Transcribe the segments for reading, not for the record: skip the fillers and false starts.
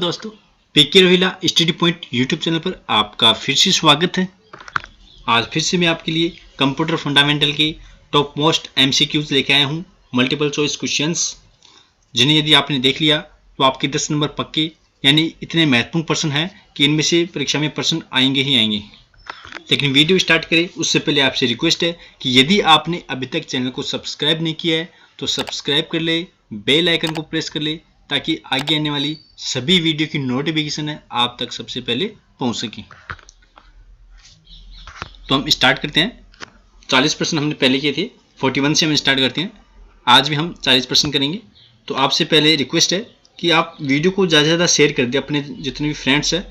दोस्तों, PK Rohila study point YouTube channel पर आपका फिर से स्वागत है। आज फिर से मैं आपके लिए कंप्यूटर फंडामेंटल के टॉप मोस्ट एमसीक्यूज लेके आया हूँ, मल्टीपल चॉइस क्वेश्चंस, जिन्हें यदि आपने देख लिया तो आपके 10 नंबर पक्के, यानी इतने महत्वपूर्ण प्रश्न हैं कि इनमें से परीक्षा में प्रश्न आएंगे ही आएंगे। लेकिन वीडियो स्टार्ट करें उससे पहले आपसे रिक्वेस्ट है कि यदि आपने अभी तक चैनल को सब्सक्राइब नहीं किया है तो सब्सक्राइब कर ले, बेल आइकन को प्रेस कर ले, ताकि आगे आने वाली सभी वीडियो की नोटिफिकेशन है आप तक सबसे पहले पहुंच सके। तो हम स्टार्ट करते हैं। 40 प्रश्न हमने पहले किए थे, 41 से हम स्टार्ट करते हैं। आज भी हम 40 प्रश्न करेंगे। तो आपसे पहले रिक्वेस्ट है कि आप वीडियो को ज़्यादा से ज़्यादा शेयर कर दें अपने जितने भी फ्रेंड्स हैं,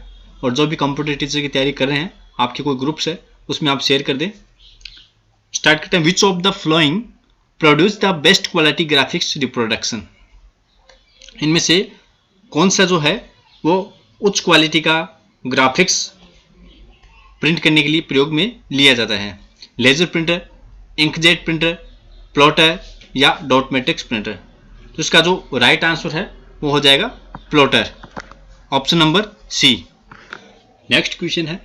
और जो भी कंप्यूटर टीचर की तैयारी कर रहे हैं, आपके कोई ग्रुप्स है उसमें आप शेयर कर दें। स्टार्ट करते हैं। विच of the flowing produce the best quality graphics reproduction? इनमें से कौन सा जो है वो उच्च क्वालिटी का ग्राफिक्स प्रिंट करने के लिए प्रयोग में लिया जाता है? Laser printer, inkjet printer, plotter या डॉट मैट्रिक्स प्रिंटर? तो इसका जो राइट आंसर है वो हो जाएगा plotter, option number C. Next question है,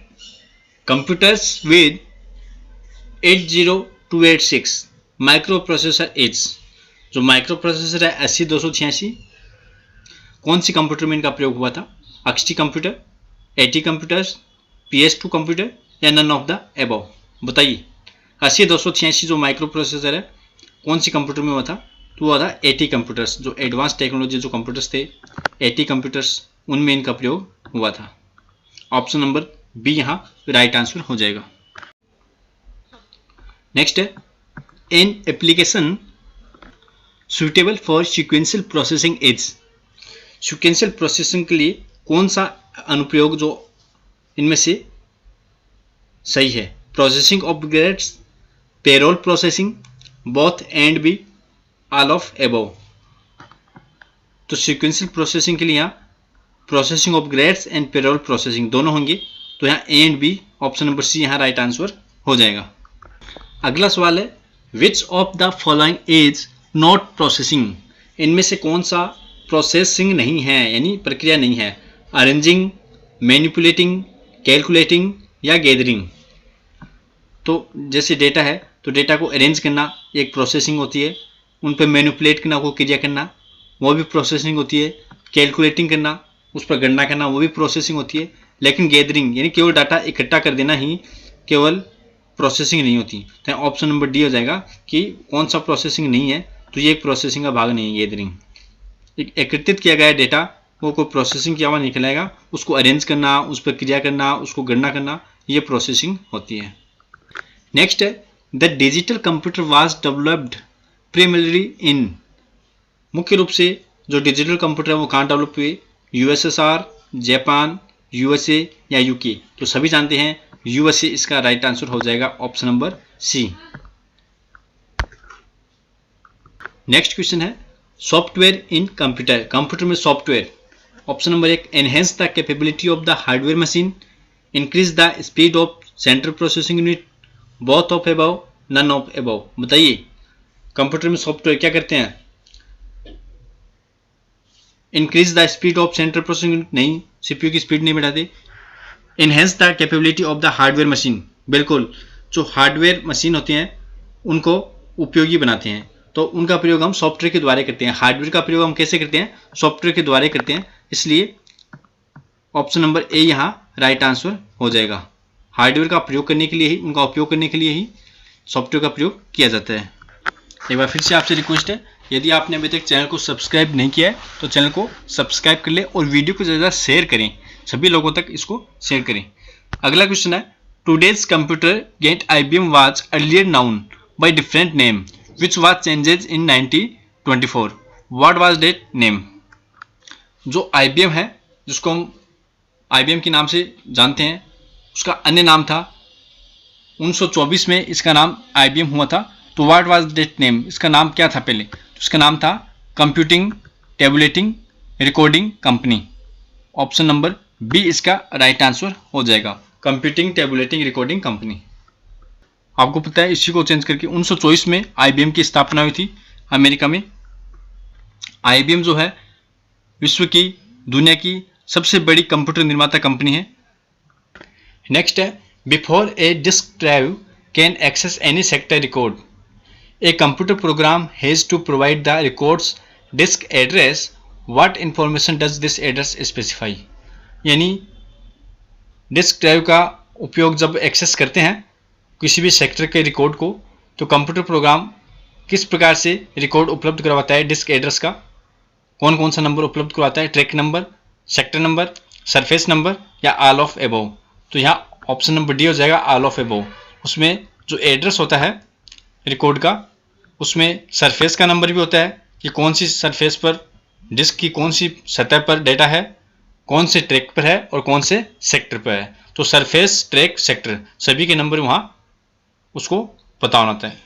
computers with 80286 micro processor is? जो माइक्रो प्रोसेसर है 80286, कौन सी कंप्यूटर में इनका प्रयोग हुआ था? XT computer, AT computers, PS2 computer या नन ऑफ द एबव? बताइए। 80286 जो माइक्रो प्रोसेसर है कौन सी कंप्यूटर में हुआ था? तो हुआ था AT कंप्यूटर्स, जो एडवांस टेक्नोलॉजी जो कंप्यूटर्स थे AT कंप्यूटर्स, उनमें इनका प्रयोग हुआ था। ऑप्शन नंबर बी यहाँ राइट आंसर हो जाएगा। नेक्स्ट है, an application suitable for sequential processing is? Sequential processing के लिए कौन सा अनुप्रयोग जो इनमें से सही है? Processing of grades, payroll processing, both and B, all of above? तो सीक्वेंशियल प्रोसेसिंग के लिए यहाँ processing of grades and payroll processing दोनों होंगे, तो यहाँ A and B, option number C यहाँ राइट आंसर हो जाएगा। अगला सवाल है, which of the following is not processing? इनमें से कौन सा प्रोसेसिंग नहीं है, यानी प्रक्रिया नहीं है? अरेंजिंग, मैनिपुलेटिंग, कैलकुलेटिंग या गैदरिंग? तो जैसे डेटा है तो डेटा को अरेंज करना एक प्रोसेसिंग होती है, उन पर मैनिपुलेट करना, को क्रिया करना, वो भी प्रोसेसिंग होती है। कैलकुलेटिंग करना, उस पर गणना करना, वो भी प्रोसेसिंग होती है। लेकिन गैदरिंग यानी केवल डाटा इकट्ठा कर देना ही केवल प्रोसेसिंग नहीं होती। तो ऑप्शन नंबर डी हो जाएगा कि कौन सा प्रोसेसिंग नहीं है, तो ये एक प्रोसेसिंग का भाग नहीं है। गैदरिंग एकत्रित किया गया डेटा वो कोई प्रोसेसिंग किया हुआ निकलेगा, उसको अरेंज करना, उस पर क्रिया करना, उसको गणना करना, ये प्रोसेसिंग होती है। नेक्स्ट है, the digital computer was developed primarily in? मुख्य रूप से जो डिजिटल कंप्यूटर है वो कहाँ डेवलप हुए? USSR, जापान, USA या UK? तो सभी जानते हैं USA इसका राइट आंसर हो जाएगा, option number C. Next question है, सॉफ्टवेयर इन कंप्यूटर? कंप्यूटर में software, option number 1, enhance the capability of the hardware machine, increase the speed of central processing unit, both of above, none of above? बताइए। Computer में software क्या करते हैं? Increase the speed of central processing unit नहीं, CPU की speed नहीं बढ़ाते। Enhance the capability of the hardware machine, बिल्कुल, जो हार्डवेयर मशीन होती हैं उनको उपयोगी बनाते हैं, तो उनका प्रयोग हम सॉफ्टवेयर के द्वारा करते हैं। हार्डवेयर का प्रयोग हम कैसे करते हैं? सॉफ्टवेयर के द्वारा करते हैं, इसलिए ऑप्शन नंबर ए यहाँ राइट आंसर हो जाएगा। हार्डवेयर का प्रयोग करने के लिए ही, उनका उपयोग करने के लिए ही सॉफ्टवेयर का प्रयोग किया जाता है। एक बार फिर से आपसे रिक्वेस्ट है, यदि आपने अभी तक चैनल को सब्सक्राइब नहीं किया है तो चैनल को सब्सक्राइब कर ले और वीडियो को ज़्यादा शेयर करें, सभी लोगों तक इसको शेयर करें। अगला क्वेश्चन है, today's computer get IBM was earlier known by different name which was changes in 1924? What was that name? जो IBM है, जिसको हम IBM के नाम से जानते हैं, उसका अन्य नाम था 1924 में इसका नाम IBM हुआ था। तो व्हाट वाज दैट नेम? इसका नाम क्या था पहले? तो इसका नाम था computing tabulating recording company, option number B इसका राइट आंसर हो जाएगा, कंप्यूटिंग टेबुलेटिंग रिकॉर्डिंग कंपनी। आपको पता है इसी को चेंज करके 1924 में IBM की स्थापना हुई थी अमेरिका में। IBM जो है विश्व की, दुनिया की सबसे बड़ी कंप्यूटर निर्माता कंपनी है। नेक्स्ट है, before a disk drive can access any sector record, a computer program has to provide the records disk address, what information does this address specify. यानी डिस्क ड्राइव का उपयोग जब एक्सेस करते हैं किसी भी सेक्टर के रिकॉर्ड को, तो कंप्यूटर प्रोग्राम किस प्रकार से रिकॉर्ड उपलब्ध करवाता है डिस्क एड्रेस का, कौन कौन सा नंबर उपलब्ध करवाता है, track number, sector number, surface number या ऑल ऑफ एबव। तो यहाँ ऑप्शन नंबर डी हो जाएगा ऑल ऑफ एबव। उसमें जो एड्रेस होता है रिकॉर्ड का, उसमें सरफेस का नंबर भी होता है कि कौन सी सरफेस पर, डिस्क की कौन सी सतह पर डेटा है, कौन से ट्रैक पर है और कौन से सेक्टर पर है। तो सरफेस, ट्रैक, सेक्टर सभी के नंबर वहाँ उसको पता होना होता है।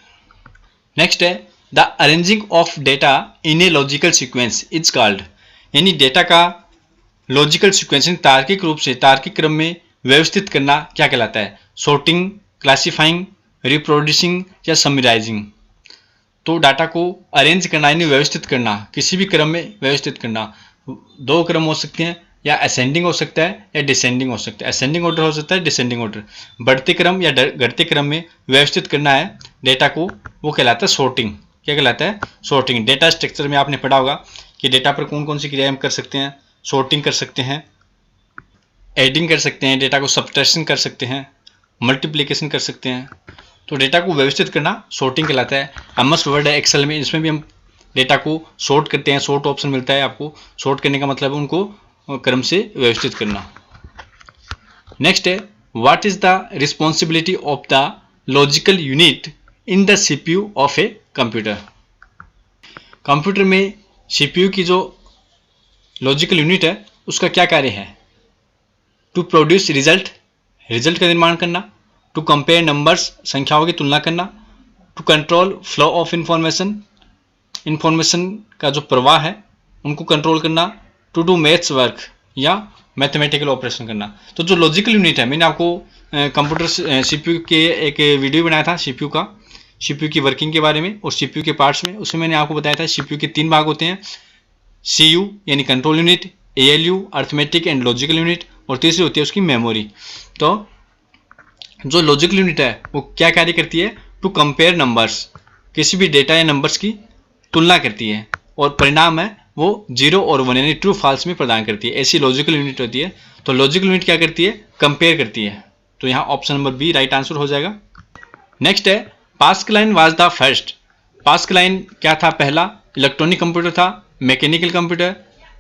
नेक्स्ट है, the arranging of data in a logical sequence is called, यानी डेटा का लॉजिकल सीक्वेंस तार्किक रूप से तार्किक क्रम में व्यवस्थित करना क्या कहलाता है, सॉर्टिंग, क्लासिफाइंग, रिप्रोड्यूसिंग या समराइजिंग। तो डाटा को अरेंज करना यानी व्यवस्थित करना, किसी भी क्रम में व्यवस्थित करना, दो क्रम हो सकते हैं, या असेंडिंग हो सकता है या डिसेंडिंग हो सकता है। असेंडिंग ऑर्डर हो सकता है, डिसेंडिंग ऑर्डर, बढ़ते क्रम या घटते क्रम में व्यवस्थित करना है डेटा को, वो कहलाता है सॉर्टिंग। क्या कहलाता है, सॉर्टिंग। डेटा स्ट्रक्चर में आपने पढ़ा होगा कि डेटा पर कौन कौन सी क्रियाएं हम कर सकते हैं, सॉर्टिंग कर सकते हैं, एडिंग कर सकते हैं, डेटा को सब्ट्रैक्शन कर सकते हैं, मल्टीप्लिकेशन कर सकते हैं। तो डेटा को व्यवस्थित करना सॉर्टिंग कहलाता है। एमएस वर्ड है, एक्सेल में, इसमें भी हम डेटा को सॉर्ट करते हैं, सॉर्ट ऑप्शन मिलता है आपको। सॉर्ट करने का मतलब है उनको क्रम से व्यवस्थित करना। नेक्स्ट है, what is the responsibility of the logical unit in the CPU of a computer. Computer में सीपीयू की जो लॉजिकल यूनिट है उसका क्या कार्य है, टू प्रोड्यूस रिजल्ट, रिजल्ट का निर्माण करना, टू कंपेयर नंबर्स, संख्याओं की तुलना करना, to control flow of information, information का जो प्रवाह है उनको कंट्रोल करना, टू डू मैथ्स वर्क या मैथमेटिकल ऑपरेशन करना। तो जो लॉजिकल यूनिट है, मैंने आपको कंप्यूटर सीपीयू के एक वीडियो बनाया था सीपीयू का, सीपीयू की वर्किंग के बारे में और सीपीयू के पार्ट्स में। उसमें मैंने आपको बताया था सीपीयू के 3 भाग होते हैं, सीयू यानी control unit, ALU arithmetic and logical unit, और तीसरी होती है उसकी मेमोरी। तो जो लॉजिकल यूनिट है वो क्या कार्य करती है, टू कंपेयर नंबर्स, किसी भी डेटा या नंबर्स की तुलना करती है और परिणाम है वो 0 और 1 यानी ट्रू फॉल्स में प्रदान करती है। ऐसी लॉजिकल यूनिट होती है। तो लॉजिकल यूनिट क्या करती है, कंपेयर करती है। तो यहाँ option number B right answer हो जाएगा। नेक्स्ट है, Pascaline was the first. Pascaline क्या था, पहला इलेक्ट्रॉनिक कंप्यूटर था, मैकेनिकल कंप्यूटर,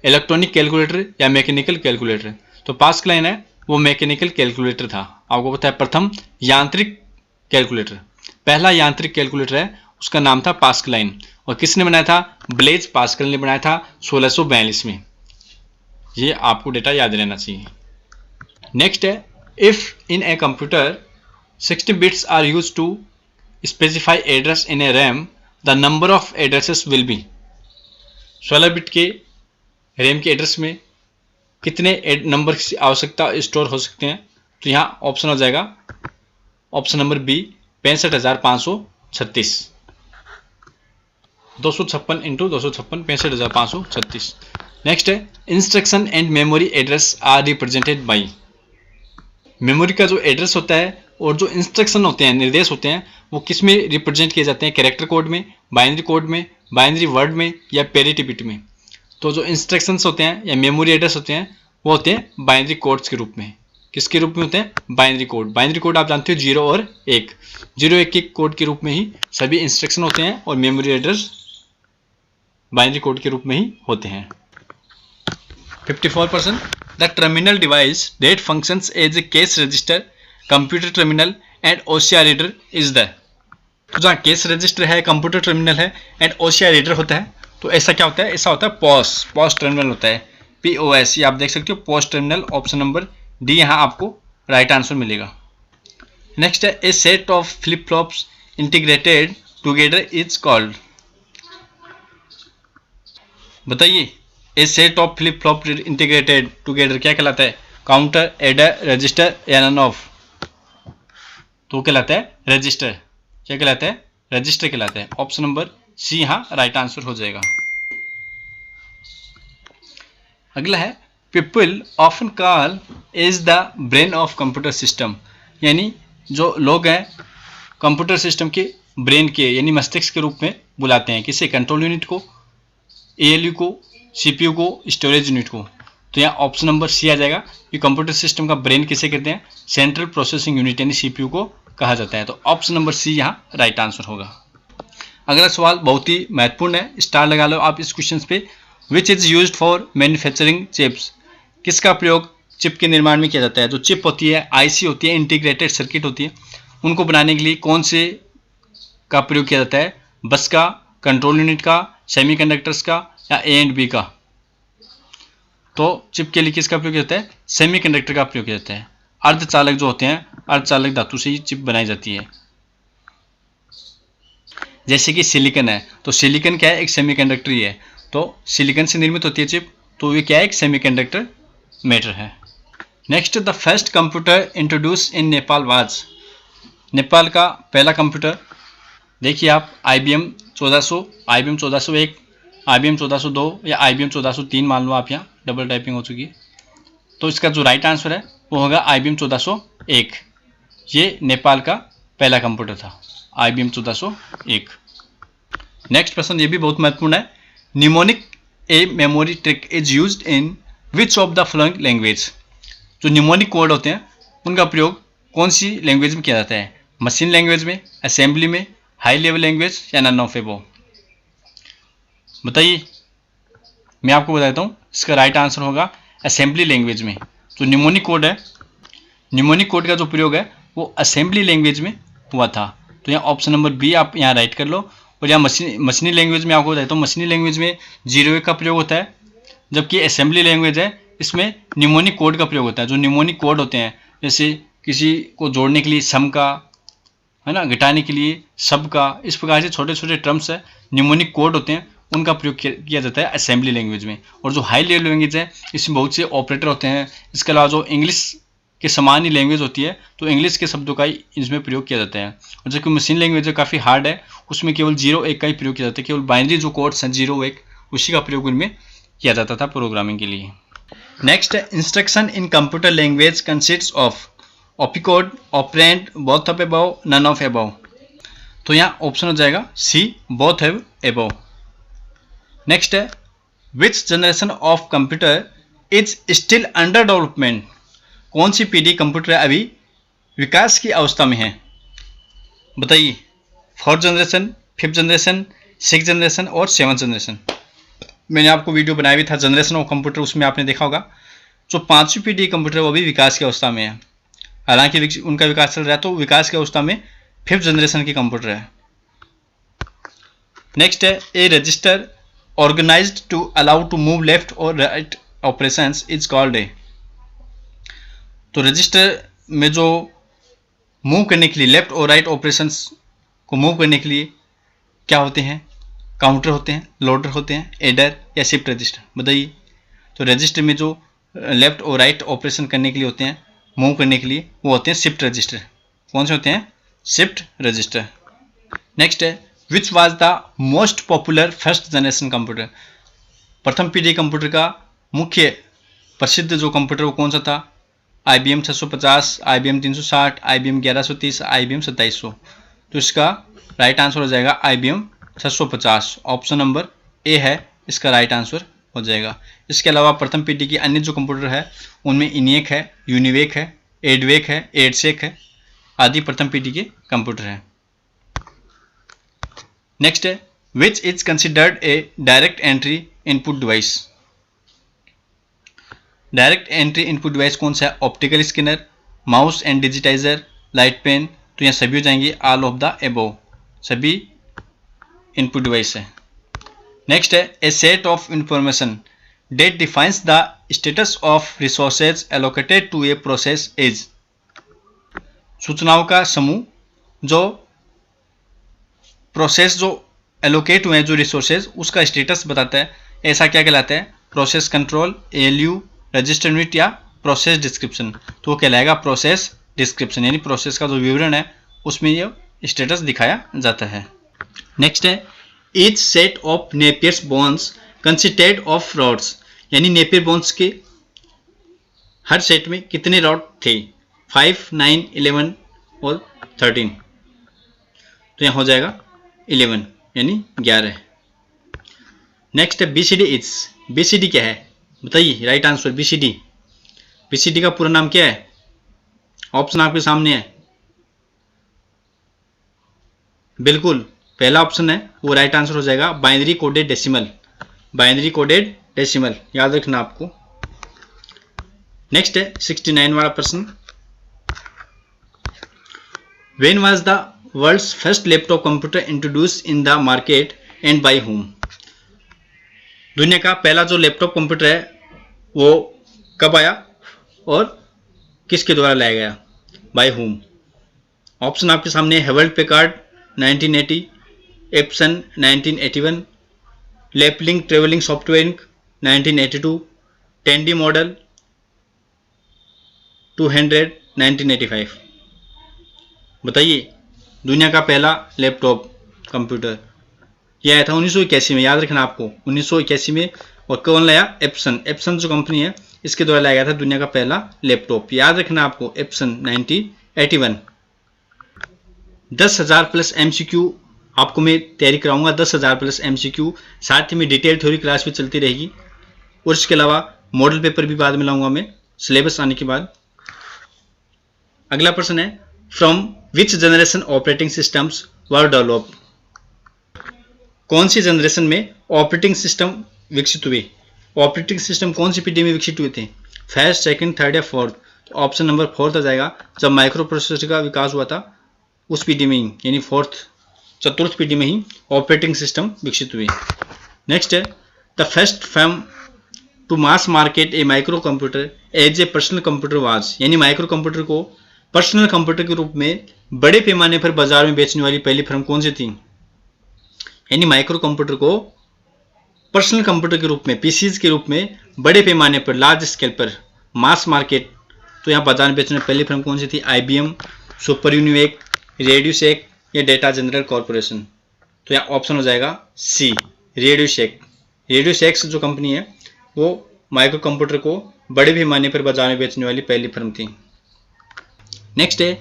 इलेक्ट्रॉनिक कैलकुलेटर या मैकेनिकल कैलकुलेटर। तो पास्कलाइन है वो मैकेनिकल कैलकुलेटर था। आपको पता है प्रथम यांत्रिक कैलकुलेटर, पहला यांत्रिक कैलकुलेटर है उसका नाम था पास्कलाइन। और किसने बनाया था, ब्लेज पास्कल ने बनाया था 1642 में। ये आपको डेटा याद रहना चाहिए। नेक्स्ट है, if in a computer 60 bits are use to specify address in a RAM, the number of addresses will be. 16 bit के रैम के एड्रेस में कितने नंबर की आवश्यकता स्टोर हो सकते हैं। तो यहाँ ऑप्शन हो जाएगा option number B 65,536, 256 into 256, 65,536। Next है, instruction and memory address are represented by. Memory का जो एड्रेस होता है और जो इंस्ट्रक्शन होते हैं, निर्देश होते हैं, वो किस में रिप्रेजेंट किए जाते हैं, कैरेक्टर कोड में, बाइनरी कोड में, बाइनरी वर्ड में या पैरिटी बिट में। तो जो इंस्ट्रक्शंस होते हैं या मेमोरी एड्रेस होते हैं वो होते हैं बाइनरी कोड्स के रूप में। किसके रूप में होते हैं, बाइनरी कोड। बाइनरी कोड आप जानते हो 0 और 1, 0-1 के कोड के रूप में ही सभी इंस्ट्रक्शन होते हैं और मेमोरी एड्रेस बाइनरी कोड के रूप में ही होते हैं। 54% the terminal device that functions as a cash register, computer terminal and OCR reader is the. तो जहाँ कैश रजिस्टर है, कंप्यूटर टर्मिनल है एंड ओसीआर रीडर होता है, तो ऐसा क्या होता है, ऐसा होता है पॉस टर्मिनल होता है, POS। आप देख सकते हो POS terminal, option number D यहाँ आपको राइट आंसर मिलेगा। नेक्स्ट है, a set of flip flops integrated together is called. बताइए, a set of flip flop integrated together क्या कहलाता है, काउंटर, एडर, रजिस्टर या नन ऑफ। तो कहलाता है रजिस्टर। क्या कहलाता है, रजिस्टर कहलाता है। ऑप्शन नंबर सी यहाँ राइट आंसर हो जाएगा। अगला है, people often call is the brain of computer system, यानी जो लोग हैं कंप्यूटर सिस्टम के ब्रेन के यानी मस्तिष्क के रूप में बुलाते हैं। किसे? कंट्रोल यूनिट को, ALU को, CPU को, स्टोरेज यूनिट को। तो यहाँ ऑप्शन नंबर सी आ जाएगा कि कंप्यूटर सिस्टम का ब्रेन किसे कहते हैं? सेंट्रल प्रोसेसिंग यूनिट यानी CPU को कहा जाता है। तो ऑप्शन नंबर सी यहाँ राइट आंसर होगा। अगला सवाल बहुत ही महत्वपूर्ण है, स्टार लगा लो आप इस क्वेश्चन पे। Which is used for manufacturing chips, किसका प्रयोग चिप के निर्माण में किया जाता है? जो चिप होती है, IC होती है, इंटीग्रेटेड सर्किट होती है, उनको बनाने के लिए कौन से का प्रयोग किया जाता है? बस का, कंट्रोल यूनिट का, सेमीकंडक्टर्स का या A एंड B का? तो चिप के लिए किसका प्रयोग किया जाता है? सेमीकंडक्टर का प्रयोग किया जाता है। अर्धचालक जो होते हैं, अर्धचालक धातु से ही चिप बनाई जाती है। जैसे कि सिलिकॉन है, तो सिलिकॉन क्या है? एक सेमीकंडक्टर ही है। तो सिलिकॉन से निर्मित होती है चिप, तो ये क्या है? एक सेमीकंडक्टर मैटर है। Next, the first computer introduce in Nepal was, Nepal का पहला कंप्यूटर देखिए आप IBM 1400, IBM 1401, IBM 1402 या IBM 1403 मान लो आप, यहाँ डबल टाइपिंग हो चुकी है। तो इसका जो राइट आंसर है वो होगा IBM 1401। ये नेपाल का पहला कंप्यूटर था, IBM 1401। नेक्स्ट प्रश्न ये भी बहुत महत्वपूर्ण है। Mnemonic a memory trick is used in which of the following language, जो निमोनिक कोड होते हैं उनका प्रयोग कौन सी लैंग्वेज में किया जाता है? मशीन लैंग्वेज में, असेंबली में, हाई लेवल लैंग्वेज या नन ऑफ एबोव? बताइए, मैं आपको बता देता हूँ, इसका राइट आंसर होगा असेंबली लैंग्वेज में। जो निमोनिक कोड है, निमोनिक कोड का जो प्रयोग है वो असेंबली लैंग्वेज में हुआ था। तो यहाँ ऑप्शन नंबर बी आप यहाँ राइट कर लो। और यहाँ मशीनी लैंग्वेज में आपको बताता हूँ, मशीनी लैंग्वेज में 0 का प्रयोग होता है, जबकि असेंबली लैंग्वेज है इसमें निमोनिक कोड का प्रयोग होता है। जो निमोनिक कोड होते हैं, जैसे किसी को जोड़ने के लिए सम का, है ना, घटाने के लिए सब का, इस प्रकार से छोटे छोटे टर्म्स है, निमोनिक कोड होते हैं, उनका प्रयोग किया जाता है असेंबली लैंग्वेज में। और जो हाई लेवल लैंग्वेज है, इसमें बहुत से ऑपरेटर होते हैं। इसके अलावा जो इंग्लिश के समान ही लैंग्वेज होती है, तो इंग्लिश के शब्दों का ही इसमें प्रयोग किया जाता है। और जो कि मशीन लैंग्वेज है काफ़ी हार्ड है, उसमें केवल 0-1 का ही प्रयोग किया जाता है। केवल बाइनरी जो कोड्स हैं 0-1, उसी का प्रयोग उनमें किया जाता था प्रोग्रामिंग के लिए। नेक्स्ट है, instruction in computer language consists of opcode, operand, both of above, none of above. तो यहाँ ऑप्शन हो जाएगा C, both of above. Next है, which generation of computer is still under development, कौन सी पीढ़ी कंप्यूटर अभी विकास की अवस्था में है? बताइए, 4th generation, 5th generation, 6th generation और 7th जनरेशन। मैंने आपको वीडियो बनाया भी था जनरेशन ऑफ कंप्यूटर, उसमें आपने देखा होगा जो 5वीं पीढ़ी कंप्यूटर वो भी विकास की अवस्था में है। हालांकि उनका विकास चल रहा है, तो विकास की अवस्था में 5th जनरेशन की कंप्यूटर है। नेक्स्ट है, a register organized to allow to move left और right operations is called a. तो रजिस्टर में जो मूव करने के लिए, लेफ्ट और राइट ऑपरेशंस को मूव करने के लिए क्या होते हैं? काउंटर होते हैं, लोडर होते हैं, एडर या शिफ्ट रजिस्टर? बताइए। तो रजिस्टर में जो लेफ्ट और राइट ऑपरेशन करने के लिए होते हैं, मूव करने के लिए, वो होते हैं शिफ्ट रजिस्टर। कौन से होते हैं? Shift register. नेक्स्ट है, which was the most popular first generation computer, प्रथम पीढ़ी कंप्यूटर का मुख्य प्रसिद्ध जो कंप्यूटर वो कौन सा था? IBM 650, IBM 360, IBM 1130, IBM 2700। तो इसका राइट आंसर हो जाएगा IBM 650। ऑप्शन नंबर ए है इसका राइट आंसर हो जाएगा। इसके अलावा प्रथम पीढ़ी की अन्य जो कंप्यूटर है उनमें इनिएक है, यूनिवेक है, एडवेक है, एडसेक है आदि प्रथम पीढ़ी के कंप्यूटर हैं। नेक्स्ट है, which is considered a direct entry input device, direct entry input device कौन सा है? Optical scanner, mouse and digitizer, light pen. तो यहाँ सभी हो जाएंगे ऑल ऑफ द एबोव, सभी इनपुट डिवाइस है। नेक्स्ट है, a set of information that defines the status of resources allocated to a process is, सूचनाओं का समूह जो प्रोसेस जो एलोकेट हुए हैं, जो रिसोर्सेज, उसका स्टेटस बताता है, ऐसा क्या कहलाता है? Process control, ALU, register unit या प्रोसेस डिस्क्रिप्शन। तो वो कहलाएगा प्रोसेस डिस्क्रिप्शन, यानी प्रोसेस का जो विवरण है उसमें ये स्टेटस दिखाया जाता है। नेक्स्ट है, each set of Napier's bones consisted of rods, यानी नेपियर बोन्स के हर सेट में कितने रॉड थे? 5, 9, 11 और 13। तो यहाँ हो जाएगा 11 यानी 11। नेक्स्ट है BCD इज। BCD क्या है बताइए, राइट आंसर BCD। BCD का पूरा नाम क्या है? ऑप्शन आपके सामने है। बिल्कुल पहला ऑप्शन है वो राइट आंसर हो जाएगा, binary coded decimal. Binary coded decimal याद रखना आपको। नेक्स्ट है 69 वाला प्रश्न। When was the world's first laptop computer introduced in the market and by whom? दुनिया का पहला जो लैपटॉप कंप्यूटर है वो कब आया और किसके द्वारा लाया गया? Bye home. ऑप्शन आपके सामने है, Hewlett Packard 1980, Epson 1981, Laplink travelling software 1982, Tandy model 200 1985। बताइए दुनिया का पहला लैपटॉप कंप्यूटर यह आया था 1981 में, याद रखना आपको 1981 में। और कौन लाया? एप्सन। एप्सन जो कंपनी है इसके द्वारा लाया गया था दुनिया का पहला लैपटॉप, याद रखना आपको एप्सन 1981। 10,000 प्लस MCQ आपको मैं तैयारी कराऊंगा, 10,000 प्लस MCQ, साथ ही में डिटेल थ्योरी क्लास भी चलती रहेगी और इसके अलावा मॉडल पेपर भी बाद में लाऊंगा मैं सिलेबस आने के बाद। अगला प्रश्न है, from which generation operating systems were developed? कौन सी जनरेशन में ऑपरेटिंग सिस्टम विकसित हुए? ऑपरेटिंग सिस्टम कौन सी पीढ़ी में विकसित हुए थे? फर्स्ट, सेकंड, थर्ड या फोर्थ? तो ऑप्शन नंबर 4 आ जाएगा, जब माइक्रो प्रोसेसर का विकास हुआ था उस पीढ़ी में ही, यानी चतुर्थ पीढ़ी में ही ऑपरेटिंग सिस्टम विकसित हुए। नेक्स्ट है, the first firm to mass market a micro computer as a personal computer was, यानी माइक्रो कंप्यूटर को पर्सनल कंप्यूटर के रूप में बड़े पैमाने पर बाजार में बेचने वाली पहली फर्म कौन सी थी? यानी माइक्रो कंप्यूटर को पर्सनल कंप्यूटर के रूप में, पीसीज के रूप में बड़े पैमाने पर, लार्ज स्केल पर मास मार्केट, तो यहाँ बाजार में बेचने पहली फर्म कौन सी थी? IBM, सुपर यूनिवेक, रेडियोशेक या डेटा जनरल कॉर्पोरेशन? तो यहाँ ऑप्शन हो जाएगा C, रेडियोशेक। रेडियोशेक जो कंपनी है वो माइक्रो कंप्यूटर को बड़े पैमाने पर बाजार में बेचने वाली पहली फर्म थी। नेक्स्ट है,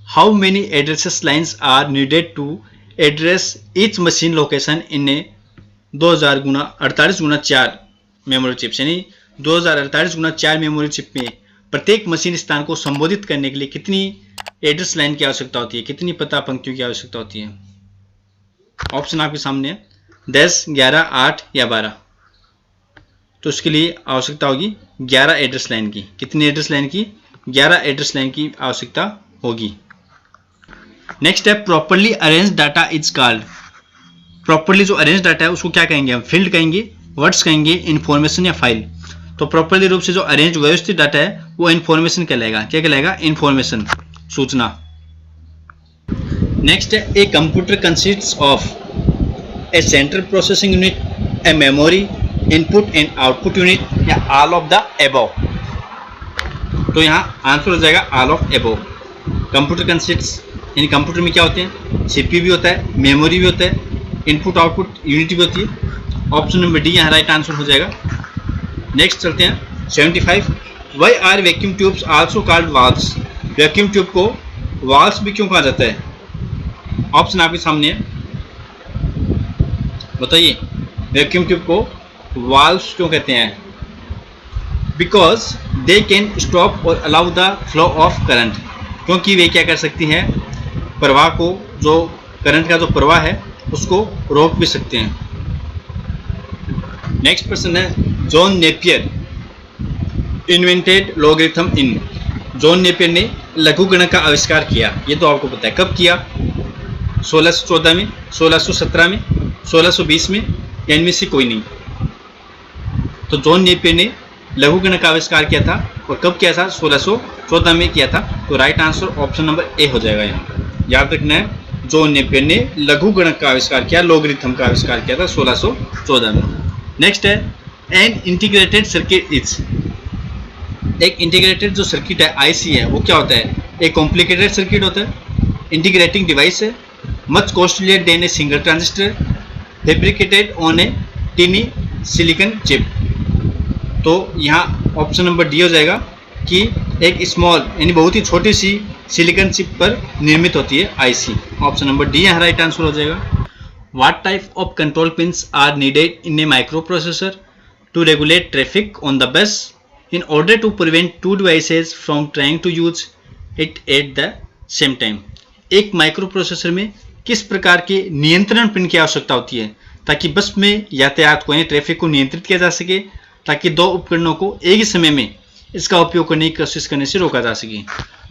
how many addresses lines are needed to address each machine location in a 2048x4 memory chips, यानी 2048x4 मेमोरी चिप में प्रत्येक मशीन स्थान को संबोधित करने के लिए कितनी एड्रेस लाइन की आवश्यकता होती है, कितनी पता पंक्तियों की आवश्यकता होती है? ऑप्शन आपके सामने है, 10, 11, 8 या 12। तो उसके लिए आवश्यकता होगी 11 एड्रेस लाइन की। कितनी एड्रेस लाइन की? 11 एड्रेस लाइन की आवश्यकता होगी। नेक्स्ट है, properly arrange data is called. Properly जो अरेंज डाटा है उसको क्या कहेंगे हम? फील्ड कहेंगे, वर्ड्स कहेंगे, इन्फॉर्मेशन या फाइल? तो प्रॉपर्ली रूप से जो अरेंज व्यवस्थित डाटा है वो इन्फॉर्मेशन कहलाएगा। क्या कहलाएगा? इन्फॉर्मेशन, सूचना। नेक्स्ट है, a computer consists of A central processing unit, a memory, input and output unit या ऑल ऑफ द एबव? तो यहाँ आंसर हो जाएगा all of above. Computer consists यानी कंप्यूटर में क्या होते हैं? CPU भी होता है, मेमोरी भी होता है, इनपुट आउटपुट यूनिट भी होती है। ऑप्शन नंबर डी यहाँ राइट आंसर हो जाएगा। नेक्स्ट चलते हैं 75, why are vacuum tubes also called valves? Vacuum tube को वाल्व्स भी क्यों कहा जाता है? ऑप्शन आपके सामने है, बताइए वैक्यूम ट्यूब को वाल्व्स क्यों कहते हैं? बिकॉज दे कैन स्टॉप और allow the flow of current, क्योंकि वे क्या कर सकती हैं? प्रवाह को, जो करंट का जो प्रवाह है उसको रोक भी सकते हैं। नेक्स्ट प्रश्न है, जॉन नेपियर इन्वेंटेड लॉगरिथम इन? जॉन नेपियर ने लघुगणक का आविष्कार किया, ये तो आपको पता है। कब किया? 1614 में, 1617 में, 1620 में, या इनमें से कोई नहीं? तो जॉन नेपियर ने लघुगणक का आविष्कार किया था और कब किया था? 1614 में किया था। तो right answer option number A हो जाएगा। यहाँ याद रखना है, जॉन नेपियर ने लघुगणक का आविष्कार किया, लॉगरिथम का आविष्कार किया था 1614 में। नेक्स्ट है, एन इंटीग्रेटेड सर्किट इज? एक इंटीग्रेटेड जो सर्किट है, IC है, वो क्या होता है? एक कॉम्प्लिकेटेड सर्किट होता है, इंटीग्रेटिंग डिवाइस है, much costlier then a single transistor, fabricated on A टिनी silicon chip. तो यहाँ ऑप्शन नंबर डी हो जाएगा, कि एक स्मॉल यानी बहुत ही छोटी सी सिलिकॉन चिप पर निर्मित होती है आईसी। ऑप्शन नंबर डी यहाँ राइट आंसर हो जाएगा। What type of control pins are needed in a micro processor to regulate traffic on the bus in order to prevent two devices from trying to use it at the same time. एक micro processor में किस प्रकार के नियंत्रण pin की आवश्यकता होती है ताकि बस में यातायात को यानी ट्रैफिक को नियंत्रित किया जा सके, ताकि दो उपकरणों को एक ही समय में इसका उपयोग करने की कोशिश करने से रोका जा सके।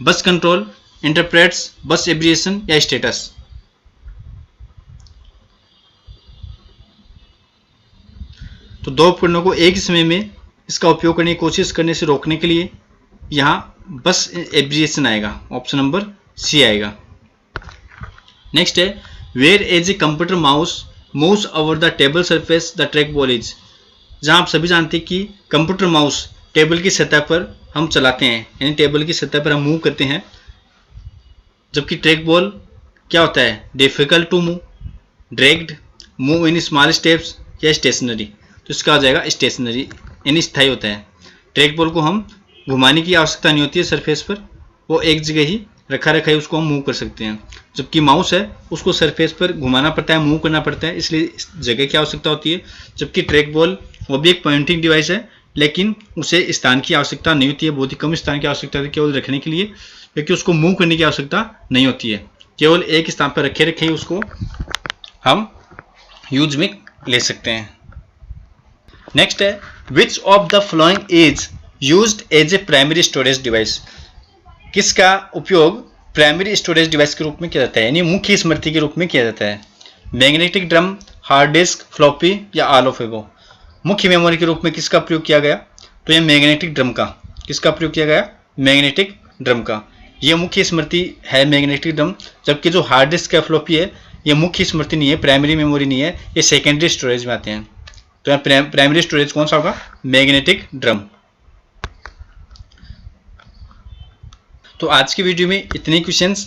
बस कंट्रोल, इंटरप्रेट्स, बस एब्रिएशन या स्टेटस। तो दो उपकरणों को एक ही समय में इसका उपयोग करने की कोशिश करने से रोकने के लिए यहाँ बस एब्रिएशन आएगा। ऑप्शन नंबर सी आएगा। नेक्स्ट है whereas a computer mouse moves over the table surface the track ball is. जहाँ आप सभी जानते हैं कि कंप्यूटर माउस टेबल की सतह पर हम चलाते हैं, यानी टेबल की सतह पर हम मूव करते हैं, जबकि ट्रैक बॉल क्या होता है, difficult to move, dragged, move in small steps या स्टेशनरी। तो इसका हो जाएगा स्टेशनरी, यानी स्थायी होता है। ट्रैक बॉल को हम घुमाने की आवश्यकता नहीं होती है सरफेस पर, वो एक जगह ही रखा है, उसको हम मूव कर सकते हैं। जबकि माउस है उसको सरफेस पर घुमाना पड़ता है, मूव करना पड़ता है, इसलिए इस जगह की आवश्यकता होती है। जबकि ट्रैक बॉल वो भी एक पॉइंटिंग डिवाइस है, लेकिन उसे स्थान की आवश्यकता नहीं होती है, बहुत ही कम स्थान की आवश्यकता होती है केवल रखने के लिए, क्योंकि उसको मूव करने की आवश्यकता नहीं होती है। केवल एक स्थान पर रखे ही उसको हम यूज में ले सकते हैं। नेक्स्ट है which of the following is used as a primary storage device. किसका उपयोग प्राइमरी स्टोरेज डिवाइस के रूप में किया जाता है, यानी मुख्य स्मृति के रूप में किया जाता है। Magnetic drum, hard disk, floppy या ऑल ऑफ एबो। मुख्य मेमोरी के रूप में किसका प्रयोग किया गया, तो यह मैग्नेटिक ड्रम का। किसका प्रयोग किया गया, मैग्नेटिक ड्रम का। यह मुख्य स्मृति है मैग्नेटिक ड्रम, जबकि जो हार्ड डिस्क या फ्लॉपी है यह मुख्य स्मृति नहीं है, प्राइमरी मेमोरी नहीं है, ये सेकेंडरी स्टोरेज में आते हैं। तो यहाँ प्राइमरी स्टोरेज कौन सा होगा, मैग्नेटिक ड्रम। तो आज की वीडियो में इतने क्वेश्चंस,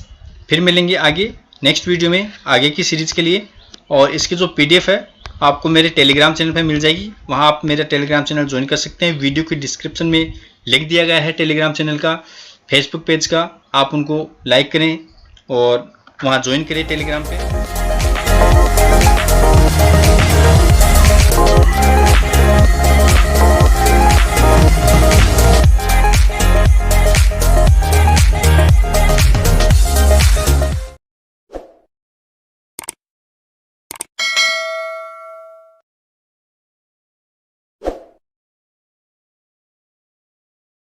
फिर मिलेंगे आगे नेक्स्ट वीडियो में आगे की सीरीज के लिए। और इसकी जो पीडीएफ है आपको मेरे टेलीग्राम चैनल पर मिल जाएगी, वहाँ आप मेरा टेलीग्राम चैनल ज्वाइन कर सकते हैं। वीडियो की डिस्क्रिप्शन में लिंक दिया गया है टेलीग्राम चैनल का, फेसबुक पेज का, आप उनको लाइक करें और वहाँ ज्वाइन करें टेलीग्राम पे।